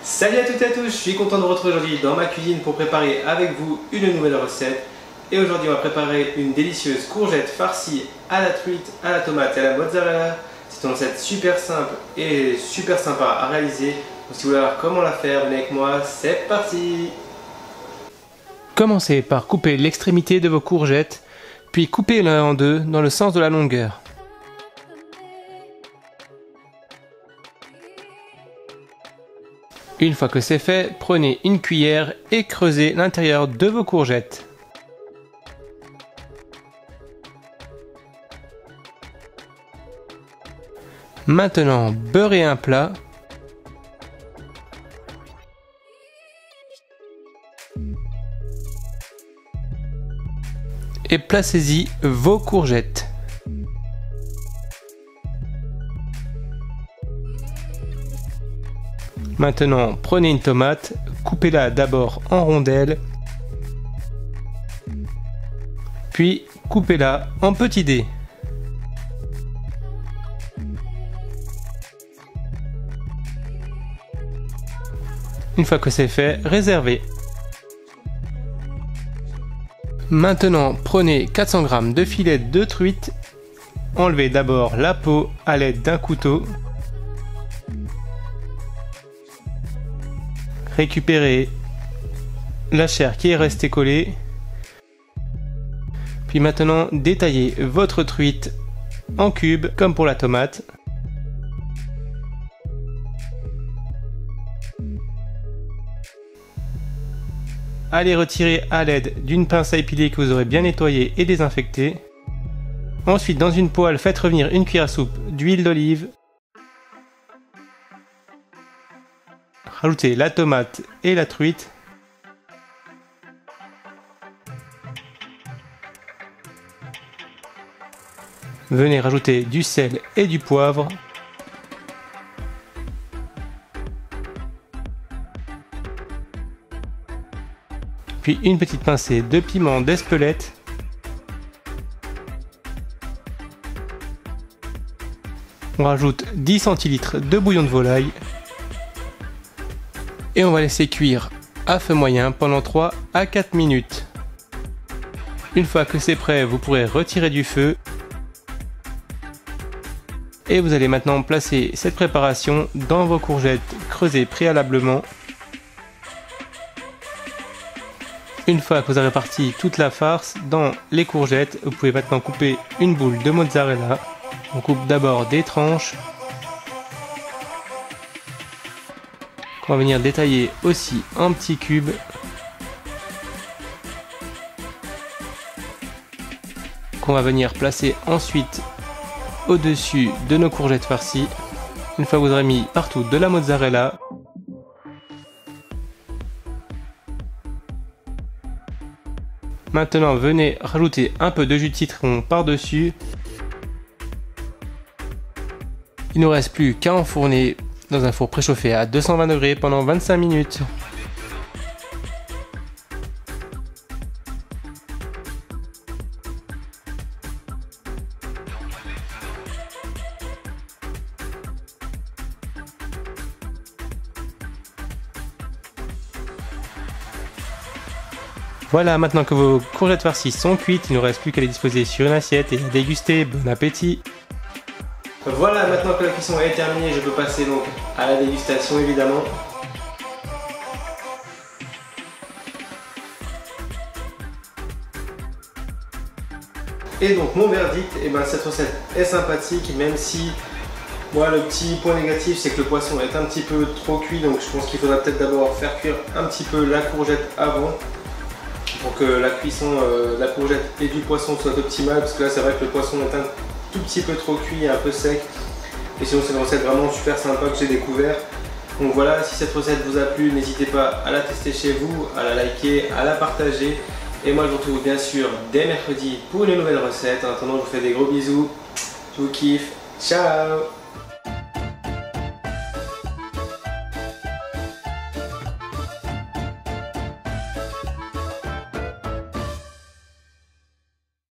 Salut à toutes et à tous, je suis content de vous retrouver aujourd'hui dans ma cuisine pour préparer avec vous une nouvelle recette. Et aujourd'hui on va préparer une délicieuse courgette farcie à la truite, à la tomate et à la mozzarella. C'est une recette super simple et super sympa à réaliser. Donc si vous voulez voir comment la faire, venez avec moi, c'est parti! Commencez par couper l'extrémité de vos courgettes, puis coupez-les en deux dans le sens de la longueur. Une fois que c'est fait, prenez une cuillère et creusez l'intérieur de vos courgettes. Maintenant, beurrez un plat. Et placez-y vos courgettes. Maintenant, prenez une tomate, coupez-la d'abord en rondelles, puis coupez-la en petits dés. Une fois que c'est fait, réservez. Maintenant, prenez 400 g de filet de truite, enlevez d'abord la peau à l'aide d'un couteau. Récupérez la chair qui est restée collée. Puis maintenant, détaillez votre truite en cubes comme pour la tomate. Allez retirer à l'aide d'une pince à épiler que vous aurez bien nettoyée et désinfectée. Ensuite, dans une poêle, faites revenir une cuillère à soupe d'huile d'olive. Rajoutez la tomate et la truite. Venez rajouter du sel et du poivre. Puis une petite pincée de piment d'Espelette. On rajoute 10 centilitres de bouillon de volaille. Et on va laisser cuire à feu moyen pendant 3 à 4 minutes. Une fois que c'est prêt, vous pourrez retirer du feu. Et vous allez maintenant placer cette préparation dans vos courgettes creusées préalablement. Une fois que vous avez réparti toute la farce dans les courgettes, vous pouvez maintenant couper une boule de mozzarella. On coupe d'abord des tranches. On va venir détailler aussi en petits cubes. Qu'on va venir placer ensuite au-dessus de nos courgettes farcies. Une fois que vous aurez mis partout de la mozzarella, maintenant venez rajouter un peu de jus de citron par-dessus. Il ne nous reste plus qu'à enfourner dans un four préchauffé à 220 degrés pendant 25 minutes. Voilà, maintenant que vos courgettes farcies sont cuites, il ne nous reste plus qu'à les disposer sur une assiette et à déguster. Bon appétit! Voilà, maintenant que la cuisson est terminée, je peux passer donc à la dégustation évidemment. Et donc mon verdict, cette recette est sympathique, même si moi le petit point négatif c'est que le poisson est un petit peu trop cuit, donc je pense qu'il faudra peut-être d'abord faire cuire un petit peu la courgette avant pour que la cuisson de la courgette et du poisson soit optimale, parce que là c'est vrai que le poisson est un tout petit peu trop cuit et un peu sec. Et sinon c'est une recette vraiment super sympa que j'ai découvert. Donc voilà, si cette recette vous a plu, n'hésitez pas à la tester chez vous, à la liker, à la partager. Et moi je vous retrouve bien sûr dès mercredi pour une nouvelle recette. En attendant, je vous fais des gros bisous. Je vous kiffe. Ciao!